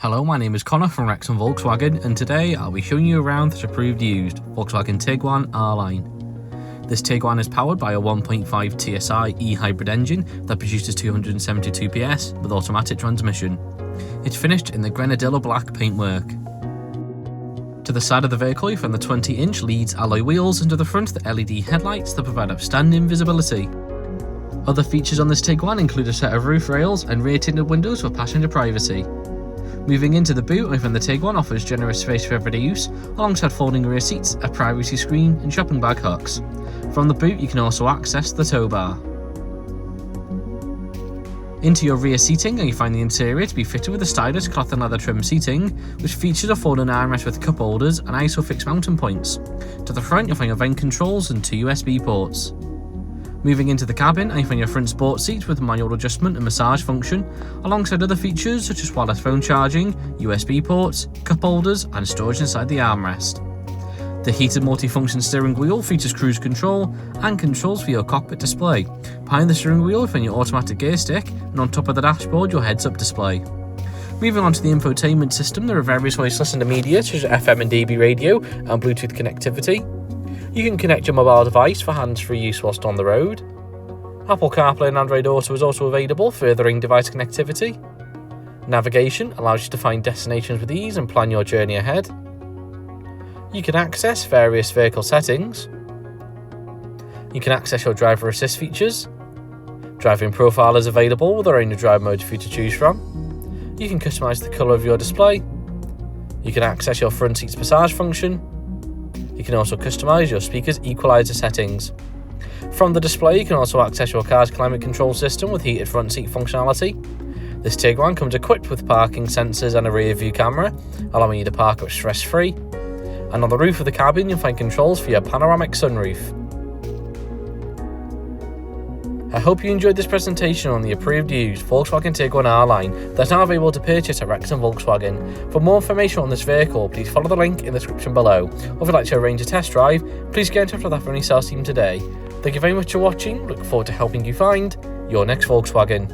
Hello, my name is Connor from Wrexham Volkswagen, and today I'll be showing you around this approved used Volkswagen Tiguan R-Line. This Tiguan is powered by a 1.5 TSI eHybrid engine that produces 272 PS with automatic transmission. It's finished in the Grenadilla black paintwork. To the side of the vehicle you find the 20-inch Leeds alloy wheels, and to the front the LED headlights that provide outstanding visibility. Other features on this Tiguan include a set of roof rails and rear tinted windows for passenger privacy. Moving into the boot, I find the Tiguan offers generous space for everyday use, alongside folding rear seats, a privacy screen and shopping bag hooks. From the boot you can also access the tow bar. Into your rear seating, and you find the interior to be fitted with a stylish cloth and leather trim seating, which features a folding armrest with cup holders and ISOFIX mounting points. To the front you'll find your vent controls and 2 USB ports. Moving into the cabin, I find your front sports seat with manual adjustment and massage function, alongside other features such as wireless phone charging, USB ports, cup holders and storage inside the armrest. The heated multifunction steering wheel features cruise control and controls for your cockpit display. Behind the steering wheel you find your automatic gear stick, and on top of the dashboard your heads-up display. Moving on to the infotainment system, there are various ways to listen to media such as FM and DAB radio and Bluetooth connectivity. You can connect your mobile device for hands-free use whilst on the road. Apple Carplay and AndroidAuto is also available, furthering device connectivity. Navigation allows you to find destinations with ease and plan your journey ahead. You can access various vehicle settings. You can access your driver assist features. Driving profile is available with a range of drive modes for you to choose from. You can customise the colour of your display. You can access your front seat's massage function. You can also customise your speaker's equaliser settings. From the display you can also access your car's climate control system with heated front seat functionality. This Tiguan comes equipped with parking sensors and a rear view camera, allowing you to park up stress free. And on the roof of the cabin you'll find controls for your panoramic sunroof. I hope you enjoyed this presentation on the approved used Volkswagen Tiguan R-Line that's now available to purchase at Wrexham Volkswagen. For more information on this vehicle, please follow the link in the description below. Or if you'd like to arrange a test drive, please get in touch with our friendly sales team today. Thank you very much for watching, look forward to helping you find your next Volkswagen.